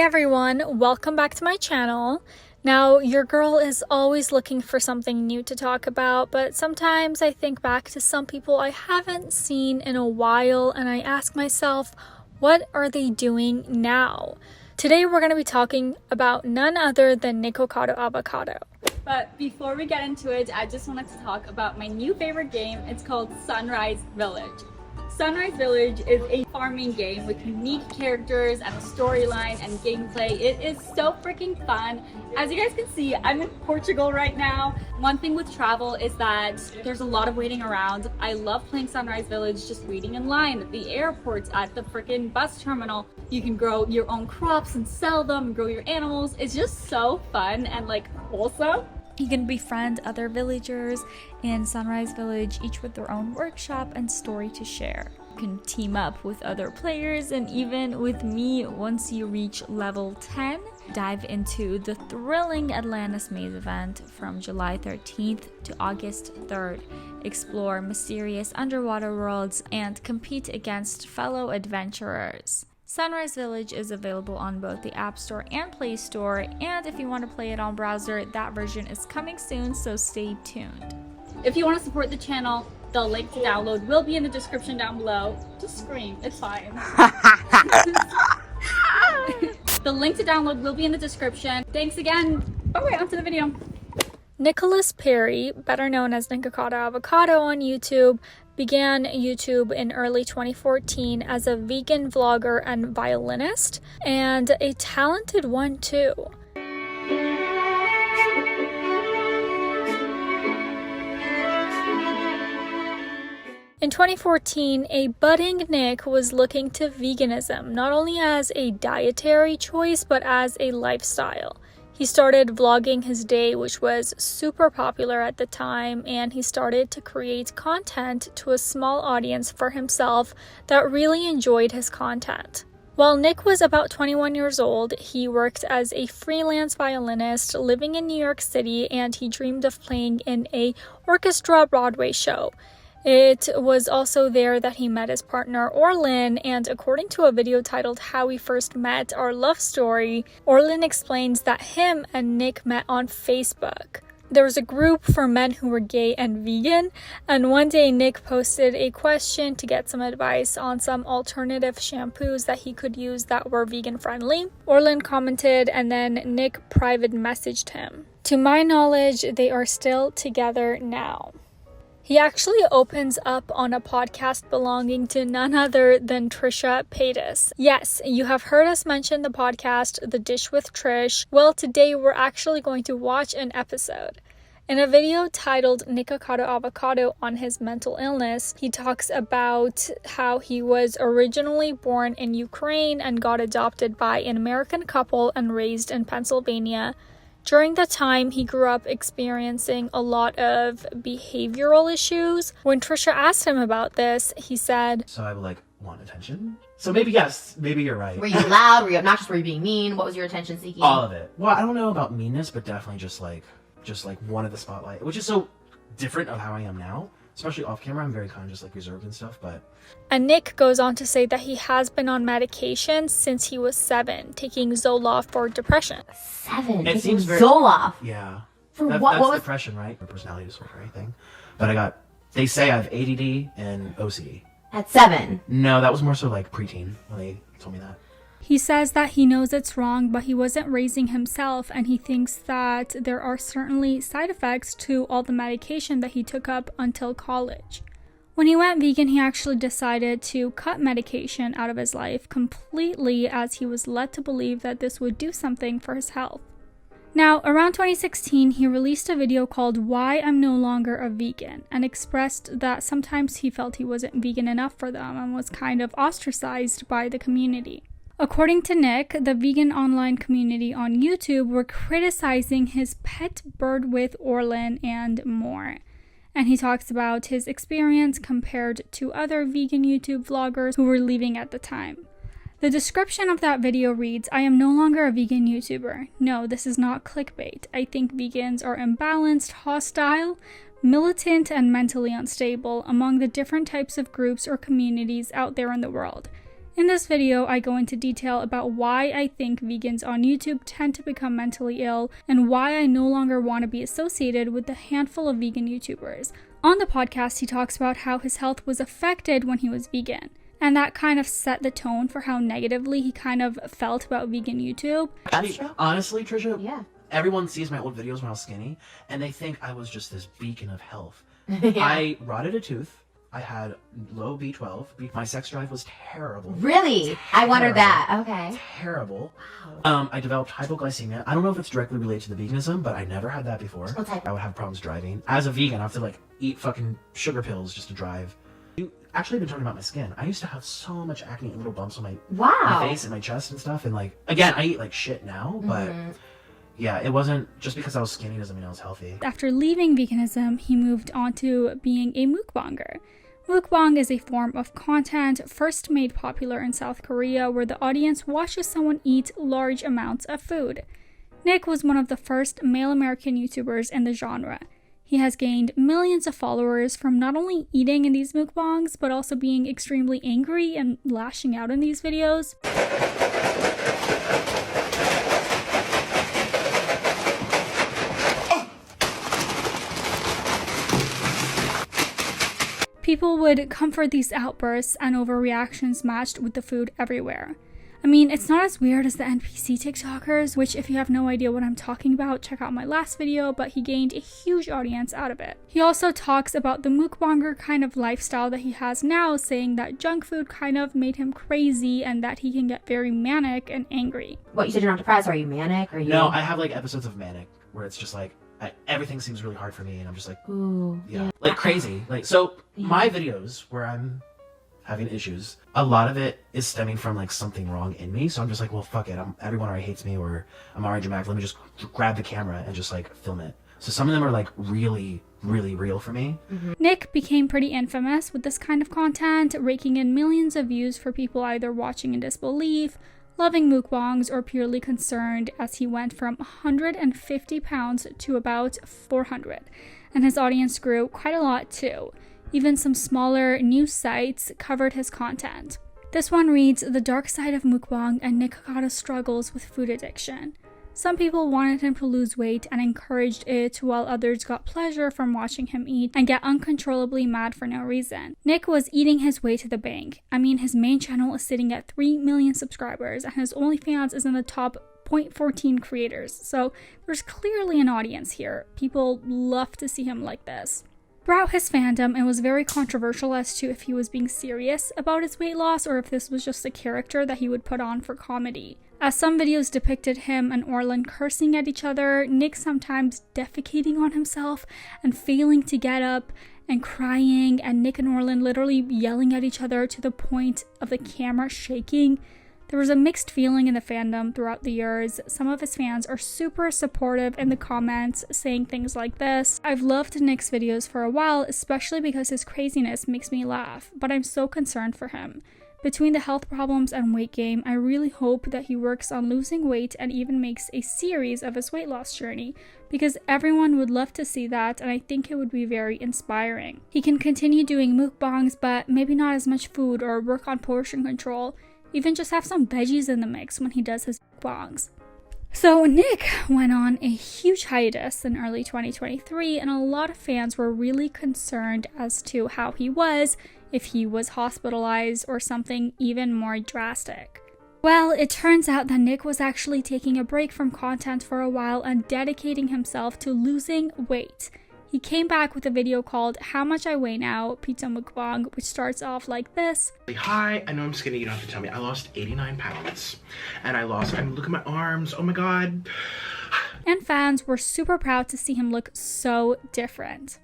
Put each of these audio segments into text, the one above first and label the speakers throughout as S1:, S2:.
S1: everyone, welcome back to my channel. Now, your girl is always looking for something new to talk about, but sometimes I think back to some people I haven't seen in a while and I ask myself, what are they doing now? Today we're going to be talking about none other than Nikocado Avocado.
S2: But before we get into it, I just wanted to talk about my new favorite game. It's called Sunrise Village. Sunrise Village is a farming game with unique characters and a storyline and gameplay. It is so freaking fun. As you guys can see, I'm in Portugal right now. One thing with travel is that there's a lot of waiting around. I love playing Sunrise Village, just waiting in line at the airports, at the freaking bus terminal. You can grow your own crops and sell them and grow your animals. It's just so fun and like wholesome.
S1: You can befriend other villagers in Sunrise Village, each with their own workshop and story to share. You can team up with other players and even with me once you reach level 10. Dive into the thrilling Atlantis Maze event from July 13th to August 3rd. Explore mysterious underwater worlds and compete against fellow adventurers. Sunrise Village is available on both the App Store and Play Store, and if you want to play it on browser, that version is coming soon, so stay tuned.
S2: If you want to support the channel, the link to download will be in the description down below. Just scream, it's fine. The link to download will be in the description. Thanks again. Alright, on to the video.
S1: Nicholas Perry, better known as Nikocado Avocado on YouTube, began YouTube in early 2014 as a vegan vlogger and violinist, and a talented one too. In 2014, a budding Nick was looking to veganism, not only as a dietary choice, but as a lifestyle. He started vlogging his day, which was super popular at the time, and he started to create content to a small audience for himself that really enjoyed his content. While Nick was about 21 years old, he worked as a freelance violinist living in New York City, and he dreamed of playing in an orchestra Broadway show. It was also there that he met his partner Orlin, and according to a video titled How We First Met, Our Love Story, Orlin explains that him and Nick met on Facebook. There was a group for men who were gay and vegan, and one day Nick posted a question to get some advice on some alternative shampoos that he could use that were vegan friendly. Orlin commented, and then Nick private messaged him. To my knowledge, they are still together now. He actually opens up on a podcast belonging to none other than Trisha Paytas. Yes, you have heard us mention the podcast, The Dish with Trish. Well, today we're actually going to watch an episode. In a video titled Nikocado Avocado on his mental illness, he talks about how he was originally born in Ukraine and got adopted by an American couple and raised in Pennsylvania. During that time, he grew up experiencing a lot of behavioral issues. When Trisha asked him about this, he said,
S3: "So I would want attention? So maybe yes, maybe you're right."
S4: Were you loud? Were you obnoxious? Were you being mean? What was your attention seeking?
S3: All of it. Well, I don't know about meanness, but definitely just wanted the spotlight, which is so different of how I am now. Especially off camera, I'm very kind of just reserved and stuff, but...
S1: And Nick goes on to say that he has been on medication since he was 7, taking Zoloft for depression.
S4: 7?
S3: It seems very...
S4: Zoloft?
S3: Yeah.
S4: For
S3: what?
S4: What
S3: That's
S4: was...
S3: depression, right? Or personality disorder, I think. But they say I have ADD and OCD.
S4: At 7?
S3: No, that was more so preteen when they told me that.
S1: He says that he knows it's wrong, but he wasn't raising himself, and he thinks that there are certainly side effects to all the medication that he took up until college. When he went vegan, he actually decided to cut medication out of his life completely, as he was led to believe that this would do something for his health. Now, around 2016, he released a video called Why I'm No Longer a Vegan, and expressed that sometimes he felt he wasn't vegan enough for them and was kind of ostracized by the community. According to Nick, the vegan online community on YouTube were criticizing his pet bird with Orlin and more. And he talks about his experience compared to other vegan YouTube vloggers who were leaving at the time. The description of that video reads, "I am no longer a vegan YouTuber. No, this is not clickbait. I think vegans are imbalanced, hostile, militant, and mentally unstable among the different types of groups or communities out there in the world. In this video, I go into detail about why I think vegans on YouTube tend to become mentally ill and why I no longer want to be associated with the handful of vegan YouTubers. On the podcast, he talks about how his health was affected when he was vegan, and that kind of set the tone for how negatively he kind of felt about vegan YouTube.
S4: That's true.
S3: Honestly, Trisha,
S4: Yeah.
S3: everyone sees my old videos when I was skinny, and they think I was just this beacon of health.
S4: Yeah.
S3: I rotted a tooth. I had low B12. My sex drive was terrible.
S4: Really? I wondered that. Okay.
S3: Terrible. I developed hypoglycemia. I don't know if it's directly related to the veganism, but I never had that before.
S4: What type?
S3: I would have problems driving. As a vegan, I have to like eat fucking sugar pills just to drive. You actually been talking about my skin. I used to have so much acne and little bumps on my
S4: Wow.
S3: face and my chest and stuff. And like, again, I eat like shit now, but yeah, it wasn't just because I was skinny doesn't mean I was healthy.
S1: After leaving veganism, he moved on to being a mukbanger. Mukbang is a form of content first made popular in South Korea where the audience watches someone eat large amounts of food. Nick was one of the first male American YouTubers in the genre. He has gained millions of followers from not only eating in these mukbangs, but also being extremely angry and lashing out in these videos. People would comfort these outbursts and overreactions matched with the food everywhere. I mean, it's not as weird as the NPC TikTokers, which if you have no idea what I'm talking about, check out my last video, but he gained a huge audience out of it. He also talks about the mukbanger kind of lifestyle that he has now, saying that junk food kind of made him crazy and that he can get very manic and angry.
S4: What, you said you're not depressed? Are you manic? Are you...
S3: No, I have like episodes of manic where it's just like, everything seems really hard for me and I'm just like,
S4: Ooh,
S3: yeah, like crazy. Like, so my videos where I'm having issues, a lot of it is stemming from like something wrong in me. So I'm just like, well, fuck it. Everyone already hates me or I'm already dramatic. Let me just grab the camera and just like film it. So some of them are like really, really real for me.
S1: Nick became pretty infamous with this kind of content, raking in millions of views for people either watching in disbelief, loving mukbangs, or purely concerned, as he went from 150 pounds to about 400. And his audience grew quite a lot too. Even some smaller news sites covered his content. This one reads, "The dark side of mukbang and Nikocado struggles with food addiction." Some people wanted him to lose weight and encouraged it, while others got pleasure from watching him eat and get uncontrollably mad for no reason. Nick was eating his way to the bank. I mean, his main channel is sitting at 3 million subscribers and his OnlyFans is in the top 0.14 creators, so there's clearly an audience here. People love to see him like this. Throughout his fandom, it was very controversial as to if he was being serious about his weight loss or if this was just a character that he would put on for comedy. As some videos depicted him and Orlin cursing at each other, Nick sometimes defecating on himself and failing to get up and crying, and Nick and Orlin literally yelling at each other to the point of the camera shaking. There was a mixed feeling in the fandom throughout the years. Some of his fans are super supportive in the comments, saying things like this: "I've loved Nick's videos for a while, especially because his craziness makes me laugh, but I'm so concerned for him. Between the health problems and weight gain, I really hope that he works on losing weight and even makes a series of his weight loss journey, because everyone would love to see that and I think it would be very inspiring. He can continue doing mukbangs, but maybe not as much food, or work on portion control. Even just have some veggies in the mix when he does his mukbangs." So Nick went on a huge hiatus in early 2023, and a lot of fans were really concerned as to how he was, if he was hospitalized or something even more drastic. Well, it turns out that Nick was actually taking a break from content for a while and dedicating himself to losing weight. He came back with a video called "How Much I Weigh Now? Pizza Mukbang," which starts off like this.
S5: Hi, I know I'm skinny, you don't have to tell me. I lost 89 pounds. And look at my arms, oh my god.
S1: And fans were super proud to see him look so different.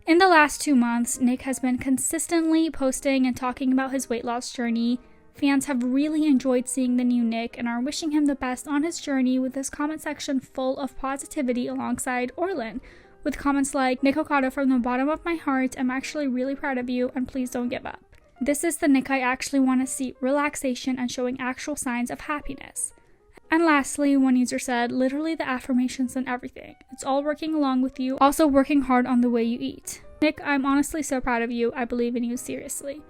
S1: In the last 2 months, Nick has been consistently posting and talking about his weight loss journey. Fans have really enjoyed seeing the new Nick and are wishing him the best on his journey, with his comment section full of positivity alongside Orlin, with comments like, "Nikocado, from the bottom of my heart, I'm actually really proud of you and please don't give up. This is the Nick I actually want to see, relaxation and showing actual signs of happiness." And lastly, one user said, "Literally the affirmations and everything. It's all working along with you, also working hard on the way you eat. Nick, I'm honestly so proud of you. I believe in you seriously."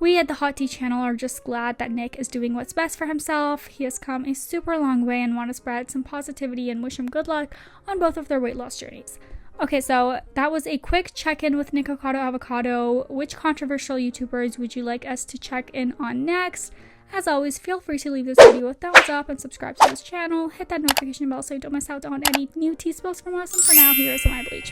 S1: We at the Hot Tea channel are just glad that Nick is doing what's best for himself. He has come a super long way and want to spread some positivity and wish him good luck on both of their weight loss journeys. Okay, so that was a quick check-in with Nikocado Avocado. Which controversial YouTubers would you like us to check in on next? As always, feel free to leave this video a thumbs up and subscribe to this channel. Hit that notification bell so you don't miss out on any new tea spills from us. And for now, here is my bleach.